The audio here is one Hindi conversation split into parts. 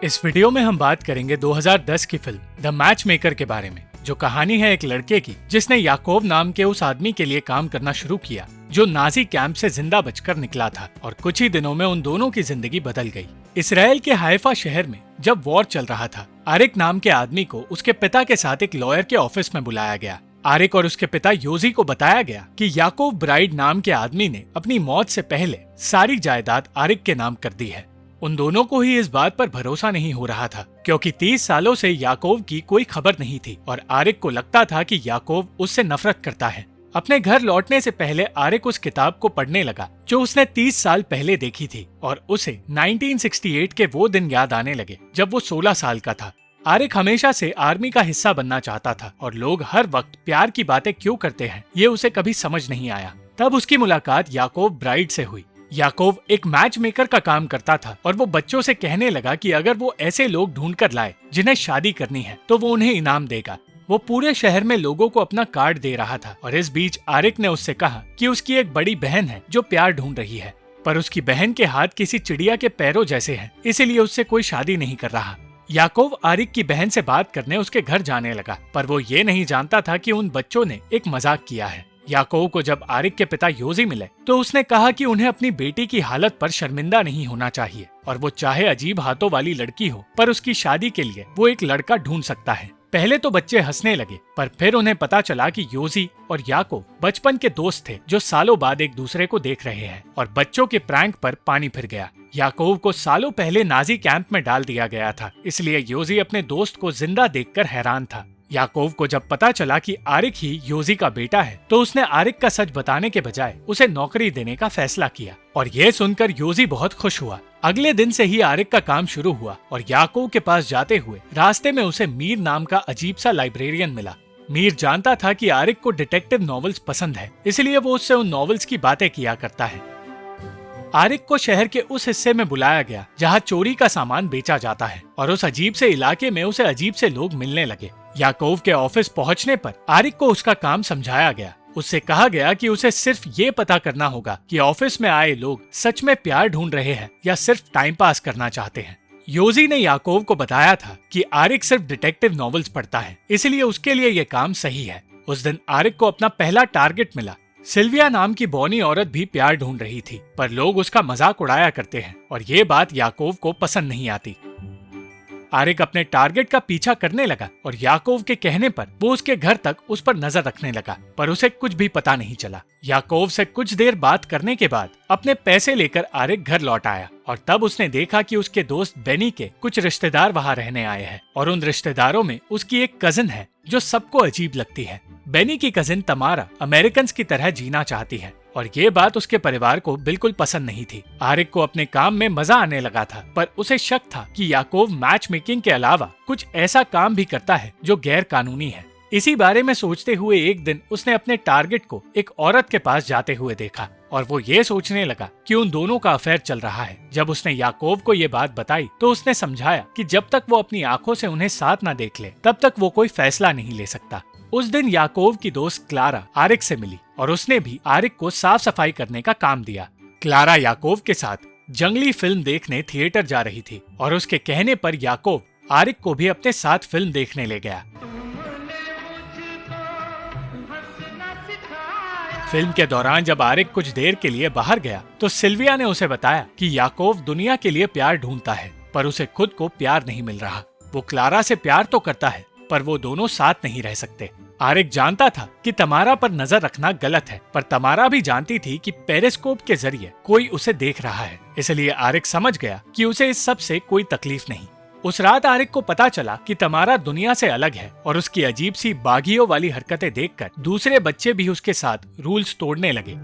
इस वीडियो में हम बात करेंगे 2010 की फिल्म द मैच मेकर के बारे में, जो कहानी है एक लड़के की जिसने याकोव नाम के उस आदमी के लिए काम करना शुरू किया जो नाजी कैंप से जिंदा बचकर निकला था, और कुछ ही दिनों में उन दोनों की जिंदगी बदल गई। इसराइल के हाइफा शहर में जब वॉर चल रहा था, आरिक नाम के आदमी को उसके पिता के साथ एक लॉयर के ऑफिस में बुलाया गया। आरिक और उसके पिता योजी को बताया गया कि याकोव ब्राइड नाम के आदमी ने अपनी मौत से पहले सारी जायदाद आरिक के नाम कर दी है। उन दोनों को ही इस बात पर भरोसा नहीं हो रहा था, क्योंकि 30 सालों से याकोव की कोई खबर नहीं थी और आरिक को लगता था कि याकोव उससे नफरत करता है। अपने घर लौटने से पहले आरिक उस किताब को पढ़ने लगा जो उसने 30 साल पहले देखी थी, और उसे 1968 के वो दिन याद आने लगे जब वो 16 साल का था। आरिक हमेशा से आर्मी का हिस्सा बनना चाहता था और लोग हर वक्त प्यार की बातें क्यों करते हैं ये उसे कभी समझ नहीं आया। तब उसकी मुलाकात याकोव ब्राइड से हुई। याकोव एक मैच मेकर का काम करता था और वो बच्चों से कहने लगा कि अगर वो ऐसे लोग ढूंढ कर लाए जिन्हें शादी करनी है तो वो उन्हें इनाम देगा। वो पूरे शहर में लोगों को अपना कार्ड दे रहा था, और इस बीच आरिक ने उससे कहा कि उसकी एक बड़ी बहन है जो प्यार ढूंढ रही है, पर उसकी बहन के हाथ किसी चिड़िया के पैरों जैसे हैं, इसीलिए उससे कोई शादी नहीं कर रहा। याकोव आरिक की बहन से बात करने उसके घर जाने लगा, पर वो ये नहीं जानता था कि उन बच्चों ने एक मजाक किया है। याकोव को जब आरिक के पिता योजी मिले तो उसने कहा कि उन्हें अपनी बेटी की हालत पर शर्मिंदा नहीं होना चाहिए, और वो चाहे अजीब हाथों वाली लड़की हो पर उसकी शादी के लिए वो एक लड़का ढूंढ सकता है। पहले तो बच्चे हंसने लगे, पर फिर उन्हें पता चला कि योजी और याकोव बचपन के दोस्त थे जो सालों बाद एक दूसरे को देख रहे हैं, और बच्चों के प्रैंक पर पानी फिर गया। याकोव को सालों पहले नाजी कैंप में डाल दिया गया था, इसलिए योजी अपने दोस्त को जिंदा देखकर हैरान था। याकोव को जब पता चला कि आरिक ही योजी का बेटा है तो उसने आरिक का सच बताने के बजाय उसे नौकरी देने का फैसला किया, और ये सुनकर योजी बहुत खुश हुआ। अगले दिन से ही आरिक का काम शुरू हुआ, और याकोव के पास जाते हुए रास्ते में उसे मीर नाम का अजीब सा लाइब्रेरियन मिला। मीर जानता था कि आरिक को डिटेक्टिव नॉवेल्स पसंद है, इसलिए वो उससे उन नॉवेल्स की बातें किया करता है। आरिक को शहर के उस हिस्से में बुलाया गया जहाँ चोरी का सामान बेचा जाता है, और उस अजीब से इलाके में उसे अजीब से लोग मिलने लगे। याकोव के ऑफिस पहुंचने पर आरिक को उसका काम समझाया गया। उससे कहा गया कि उसे सिर्फ ये पता करना होगा कि ऑफिस में आए लोग सच में प्यार ढूंढ रहे हैं या सिर्फ टाइम पास करना चाहते हैं। योजी ने याकोव को बताया था कि आरिक सिर्फ डिटेक्टिव नॉवेल्स पढ़ता है, इसलिए उसके लिए ये काम सही है। उस दिन आरिक को अपना पहला टारगेट मिला। सिल्विया नाम की बौनी औरत भी प्यार ढूंढ रही थी, पर लोग उसका मजाक उड़ाया करते हैं, और ये बात याकोव को पसंद नहीं आती। आरिक अपने टारगेट का पीछा करने लगा, और याकोव के कहने पर वो उसके घर तक उस पर नजर रखने लगा, पर उसे कुछ भी पता नहीं चला। याकोव से कुछ देर बात करने के बाद अपने पैसे लेकर आरिक घर लौट आया, और तब उसने देखा कि उसके दोस्त बेनी के कुछ रिश्तेदार वहाँ रहने आए हैं, और उन रिश्तेदारों में उसकी एक कजिन है जो सबको अजीब लगती है। बेनी की कजिन तमारा अमेरिकन की तरह जीना चाहती है, और ये बात उसके परिवार को बिल्कुल पसंद नहीं थी। आरिक को अपने काम में मजा आने लगा था, पर उसे शक था कि याकोव मैच मेकिंग के अलावा कुछ ऐसा काम भी करता है जो गैर कानूनी है। इसी बारे में सोचते हुए एक दिन उसने अपने टारगेट को एक औरत के पास जाते हुए देखा, और वो ये सोचने लगा कि उन दोनों का अफेयर चल रहा है। जब उसने याकोव को ये बात बताई तो उसने समझाया कि जब तक वो अपनी आंखों से उन्हें साथ न देख ले तब तक वो कोई फैसला नहीं ले सकता। उस दिन याकोव की दोस्त क्लारा आरिक से मिली, और उसने भी आरिक को साफ सफाई करने का काम दिया। क्लारा याकोव के साथ जंगली फिल्म देखने थिएटर जा रही थी, और उसके कहने पर याकोव आरिक को भी अपने साथ फिल्म देखने ले गया। फिल्म के दौरान जब आरिक कुछ देर के लिए बाहर गया तो सिल्विया ने उसे बताया कि याकोव दुनिया के लिए प्यार ढूंढता है, पर उसे खुद को प्यार नहीं मिल रहा। वो क्लारा से प्यार तो करता है, पर वो दोनों साथ नहीं रह सकते। आरिक जानता था कि तमारा पर नजर रखना गलत है, पर तमारा भी जानती थी कि पेरिस्कोप के जरिए कोई उसे देख रहा है, इसलिए आरिक समझ गया कि उसे इस सब से कोई तकलीफ नहीं। उस रात आरिक को पता चला कि तमारा दुनिया से अलग है, और उसकी अजीब सी बागियों वाली हरकतें देखकर दूसरे बच्चे भी उसके साथ रूल्स तोड़ने लगे,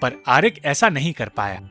पर आरिक ऐसा नहीं कर पाया।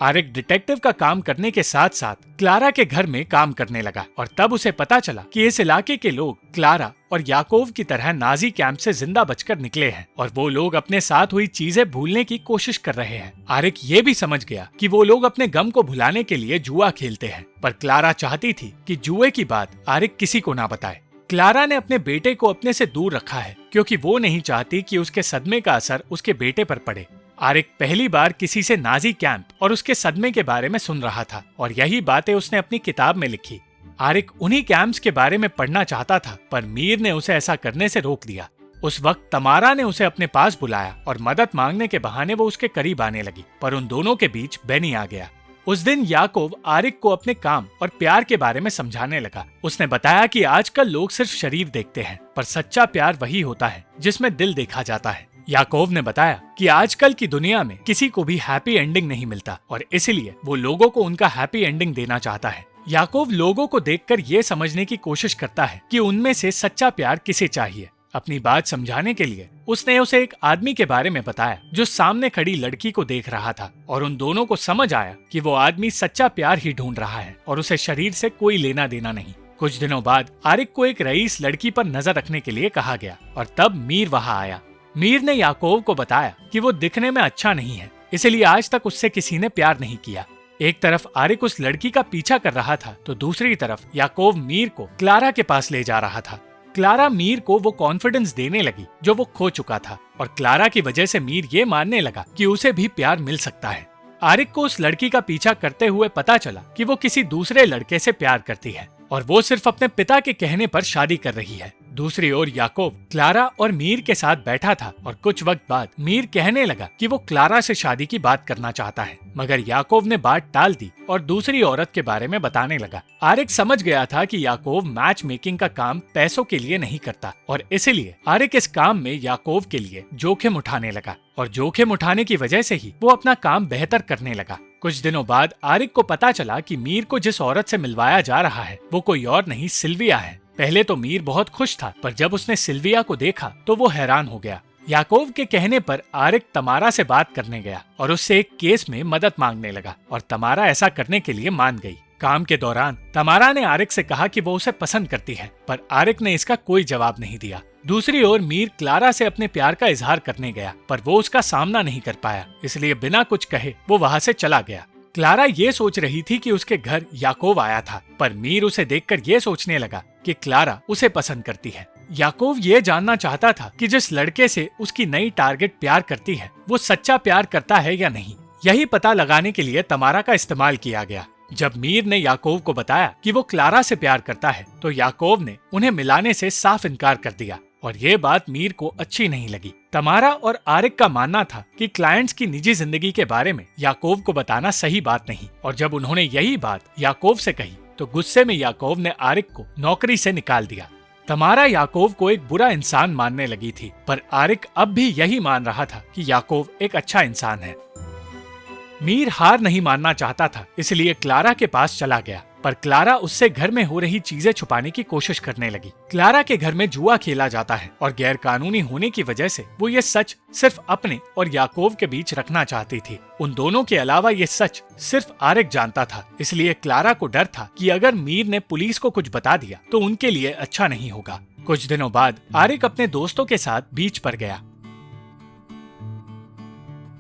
आरिक डिटेक्टिव का काम करने के साथ साथ क्लारा के घर में काम करने लगा, और तब उसे पता चला कि इस इलाके के लोग क्लारा और याकोव की तरह नाजी कैंप से जिंदा बचकर निकले हैं, और वो लोग अपने साथ हुई चीजें भूलने की कोशिश कर रहे हैं। आरिक ये भी समझ गया कि वो लोग अपने गम को भुलाने के लिए जुआ खेलते हैं, पर क्लारा चाहती थी कि जुए की बात आरिक किसी को ना बताए। क्लारा ने अपने बेटे को अपने से दूर रखा है क्योंकि वो नहीं चाहती कि उसके सदमे का असर उसके बेटे पर पड़े। आरिक पहली बार किसी से नाजी कैंप और उसके सदमे के बारे में सुन रहा था और यही बातें उसने अपनी किताब में लिखी। आरिक उन्हीं कैंप्स के बारे में पढ़ना चाहता था, पर मीर ने उसे ऐसा करने से रोक दिया। उस वक्त तमारा ने उसे अपने पास बुलाया और मदद मांगने के बहाने वो उसके करीब आने लगी, पर उन दोनों के बीच बेनी आ गया। उस दिन याकूब आरिक को अपने काम और प्यार के बारे में समझाने लगा। उसने बताया कि आजकल लोग सिर्फ शरीर देखते हैं, पर सच्चा प्यार वही होता है जिसमें दिल देखा जाता है। याकूब ने बताया कि आजकल की दुनिया में किसी को भी हैप्पी एंडिंग नहीं मिलता और इसलिए वो लोगों को उनका हैप्पी एंडिंग देना चाहता है। याकूब लोगों को देखकर ये समझने की कोशिश करता है कि उनमें से सच्चा प्यार किसे चाहिए। अपनी बात समझाने के लिए उसने उसे एक आदमी के बारे में बताया जो सामने खड़ी लड़की को देख रहा था और उन दोनों को समझ आया कि वो आदमी सच्चा प्यार ही ढूंढ रहा है और उसे शरीर से कोई लेना देना नहीं। कुछ दिनों बाद आरिक को एक रईस लड़की पर नजर रखने के लिए कहा गया और तब मीर वहां आया। मीर ने याकूब को बताया कि वो दिखने में अच्छा नहीं है, इसलिए आज तक उससे किसी ने प्यार नहीं किया। एक तरफ आरिक उस लड़की का पीछा कर रहा था तो दूसरी तरफ याकूब मीर को क्लारा के पास ले जा रहा था। क्लारा मीर को वो कॉन्फिडेंस देने लगी जो वो खो चुका था और क्लारा की वजह से मीर ये मानने लगा कि उसे भी प्यार मिल सकता है। आरिक को उस लड़की का पीछा करते हुए पता चला कि वो किसी दूसरे लड़के से प्यार करती है और वो सिर्फ अपने पिता के कहने पर शादी कर रही है। दूसरी ओर याकूब क्लारा और मीर के साथ बैठा था और कुछ वक्त बाद मीर कहने लगा कि वो क्लारा से शादी की बात करना चाहता है, मगर याकूब ने बात टाल दी और दूसरी औरत के बारे में बताने लगा। आरिक समझ गया था कि याकूब मैच मेकिंग का काम पैसों के लिए नहीं करता और इसलिए आरिक इस काम में याकूब के लिए जोखिम उठाने लगा और जोखिम उठाने की वजह से ही वो अपना काम बेहतर करने लगा। कुछ दिनों बाद आरिक को पता चला कि मीर को जिस औरत से मिलवाया जा रहा है वो कोई और नहीं सिल्विया है। पहले तो मीर बहुत खुश था, पर जब उसने सिल्विया को देखा तो वो हैरान हो गया। याकूब के कहने पर आरिक तमारा से बात करने गया और उससे एक केस में मदद मांगने लगा और तमारा ऐसा करने के लिए मान गई। काम के दौरान तमारा ने आरिक से कहा कि वो उसे पसंद करती है, पर आरिक ने इसका कोई जवाब नहीं दिया। दूसरी ओर मीर क्लारा से अपने प्यार का इजहार करने गया, पर वो उसका सामना नहीं कर पाया, इसलिए बिना कुछ कहे वो वहाँ से चला गया। क्लारा ये सोच रही थी कि उसके घर याकूब आया था, पर मीर उसे देखकर ये सोचने लगा कि क्लारा उसे पसंद करती है। याकूब ये जानना चाहता था कि जिस लड़के से उसकी नई टारगेट प्यार करती है वो सच्चा प्यार करता है या नहीं। यही पता लगाने के लिए तमारा का इस्तेमाल किया गया। जब मीर ने याकूब को बताया कि वो क्लारा से प्यार करता है तो याकूब ने उन्हें मिलाने से साफ इनकार कर दिया और ये बात मीर को अच्छी नहीं लगी। तमारा और आरिक का मानना था कि क्लाइंट्स की निजी जिंदगी के बारे में याकूब को बताना सही बात नहीं और जब उन्होंने यही बात याकूब से कही तो गुस्से में याकूब ने आरिक को नौकरी से निकाल दिया। तमारा याकूब को एक बुरा इंसान मानने लगी थी, पर आरिक अब भी यही मान रहा था कि याकूब एक अच्छा इंसान है। मीर हार नहीं मानना चाहता था, इसलिए क्लारा के पास चला गया, पर क्लारा उससे घर में हो रही चीजें छुपाने की कोशिश करने लगी। क्लारा के घर में जुआ खेला जाता है और गैर कानूनी होने की वजह से वो ये सच सिर्फ अपने और याकूब के बीच रखना चाहती थी। उन दोनों के अलावा ये सच सिर्फ आरिक जानता था, इसलिए क्लारा को डर था कि अगर मीर ने पुलिस को कुछ बता दिया तो उनके लिए अच्छा नहीं होगा। कुछ दिनों बाद आरिक अपने दोस्तों के साथ बीच पर गया।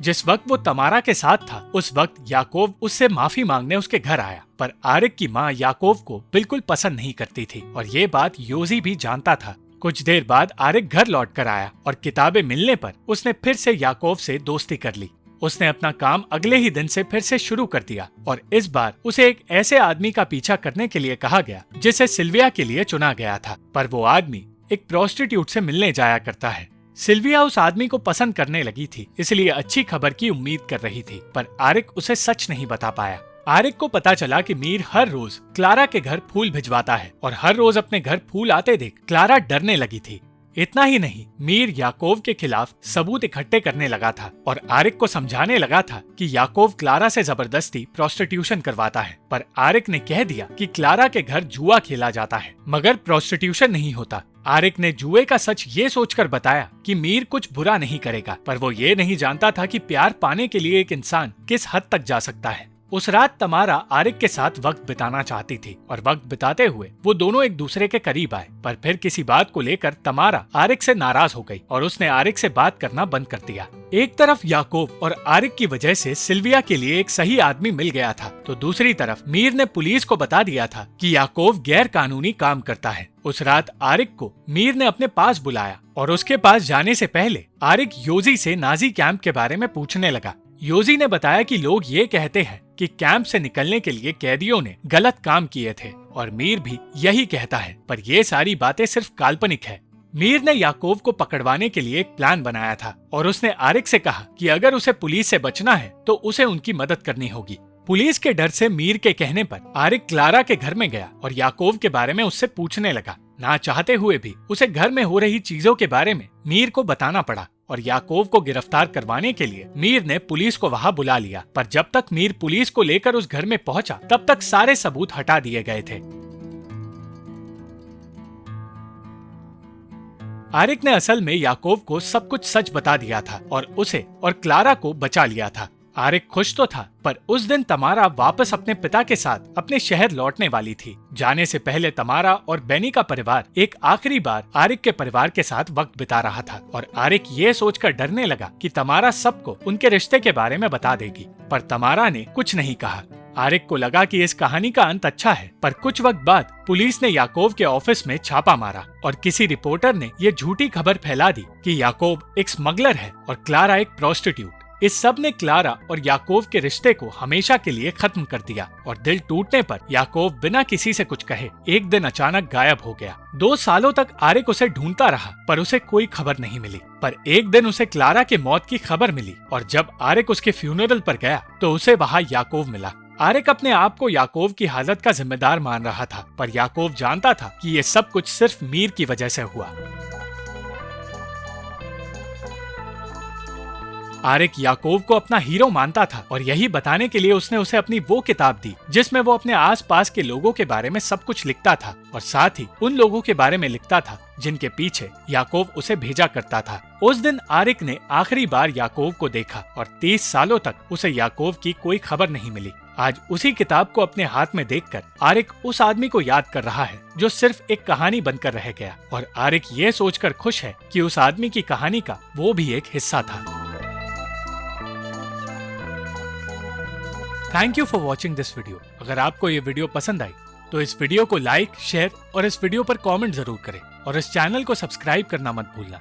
जिस वक्त वो तमारा के साथ था उस वक्त याकूब उससे माफी मांगने उसके घर आया, पर आरिक की माँ याकूब को बिल्कुल पसंद नहीं करती थी और ये बात योजी भी जानता था। कुछ देर बाद आरिक घर लौट कर आया और किताबें मिलने पर उसने फिर से याकूब से दोस्ती कर ली। उसने अपना काम अगले ही दिन से फिर से शुरू कर दिया और इस बार उसे एक ऐसे आदमी का पीछा करने के लिए कहा गया जिसे सिल्विया के लिए चुना गया था, पर वो आदमी एक प्रोस्टिट्यूट से मिलने जाया करता है। सिल्विया उस आदमी को पसंद करने लगी थी, इसलिए अच्छी खबर की उम्मीद कर रही थी, पर आरिक उसे सच नहीं बता पाया। आरिक को पता चला कि मीर हर रोज क्लारा के घर फूल भिजवाता है और हर रोज अपने घर फूल आते देख क्लारा डरने लगी थी। इतना ही नहीं, मीर याकूब के खिलाफ सबूत इकट्ठे करने लगा था और आरिक को समझाने लगा था कि याकूब क्लारा से जबरदस्ती प्रोस्टिट्यूशन करवाता है, पर आरिक ने कह दिया कि क्लारा के घर जुआ खेला जाता है मगर प्रोस्टिट्यूशन नहीं होता। आरिक ने जुए का सच ये सोचकर बताया कि मीर कुछ बुरा नहीं करेगा, पर वो ये नहीं जानता था कि प्यार पाने के लिए एक इंसान किस हद तक जा सकता है। उस रात तमारा आरिक के साथ वक्त बिताना चाहती थी और वक्त बिताते हुए वो दोनों एक दूसरे के करीब आए, पर फिर किसी बात को लेकर तमारा आरिक से नाराज हो गई और उसने आरिक से बात करना बंद कर दिया। एक तरफ याकूब और आरिक की वजह से सिल्विया के लिए एक सही आदमी मिल गया था, तो दूसरी तरफ मीर ने पुलिस को बता दिया था कि याकूब गैर कानूनी काम करता है। उस रात आरिक को मीर ने अपने पास बुलाया और उसके पास जाने से पहले आरिक योजी से नाजी कैंप के बारे में पूछने लगा। योजी ने बताया कि लोग ये कहते हैं कि कैंप से निकलने के लिए कैदियों ने गलत काम किए थे और मीर भी यही कहता है, पर ये सारी बातें सिर्फ काल्पनिक है। मीर ने याकूब को पकड़वाने के लिए एक प्लान बनाया था और उसने आरिक से कहा कि अगर उसे पुलिस से बचना है तो उसे उनकी मदद करनी होगी। पुलिस के डर से मीर के कहने पर आरिक क्लारा के घर में गया और याकूब के बारे में उससे पूछने लगा। ना चाहते हुए भी उसे घर में हो रही चीजों के बारे में मीर को बताना पड़ा और याकूब को गिरफ्तार करवाने के लिए मीर ने पुलिस को वहां बुला लिया। पर जब तक मीर पुलिस को लेकर उस घर में पहुंचा तब तक सारे सबूत हटा दिए गए थे। आरिक ने असल में याकूब को सब कुछ सच बता दिया था और उसे और क्लारा को बचा लिया था। आरिक खुश तो था, पर उस दिन तमारा वापस अपने पिता के साथ अपने शहर लौटने वाली थी। जाने से पहले तमारा और बेनी का परिवार एक आखिरी बार आरिक के परिवार के साथ वक्त बिता रहा था और आरिक ये सोचकर डरने लगा कि तमारा सबको उनके रिश्ते के बारे में बता देगी, पर तमारा ने कुछ नहीं कहा। आरिक को लगा कि इस कहानी का अंत अच्छा है, पर कुछ वक्त बाद पुलिस ने याकूब के ऑफिस में छापा मारा और किसी रिपोर्टर ने ये झूठी खबर फैला दी कि याकूब एक स्मगलर है और क्लारा एक प्रोस्टिट्यूट। इस सब ने क्लारा और याकूब के रिश्ते को हमेशा के लिए खत्म कर दिया और दिल टूटने पर याकूब बिना किसी से कुछ कहे एक दिन अचानक गायब हो गया। 2 सालों तक आरिक उसे ढूंढता रहा, पर उसे कोई खबर नहीं मिली। पर एक दिन उसे क्लारा के मौत की खबर मिली और जब आरिक उसके फ्यूनरल पर गया तो उसे वहाँ याकूब मिला। आरिक अपने आप को याकूब की हालत का जिम्मेदार मान रहा था, पर याकूब जानता था कि ये सब कुछ सिर्फ मीर की वजह से हुआ। आरिक याकूब को अपना हीरो मानता था और यही बताने के लिए उसने उसे अपनी वो किताब दी जिसमें वो अपने आसपास के लोगों के बारे में सब कुछ लिखता था और साथ ही उन लोगों के बारे में लिखता था जिनके पीछे याकूब उसे भेजा करता था। उस दिन आरिक ने आखिरी बार याकूब को देखा और 30 सालों तक उसे याकूब की कोई खबर नहीं मिली। आज उसी किताब को अपने हाथ में देखकर आरिक उस आदमी को याद कर रहा है जो सिर्फ एक कहानी बनकर रह गया और आरिक ये सोचकर खुश है कि उस आदमी की कहानी का वो भी एक हिस्सा था। Thank you for watching this video. अगर आपको ये वीडियो पसंद आई तो इस वीडियो को लाइक, शेयर और इस वीडियो पर कमेंट जरूर करें और इस चैनल को सब्सक्राइब करना मत भूलना।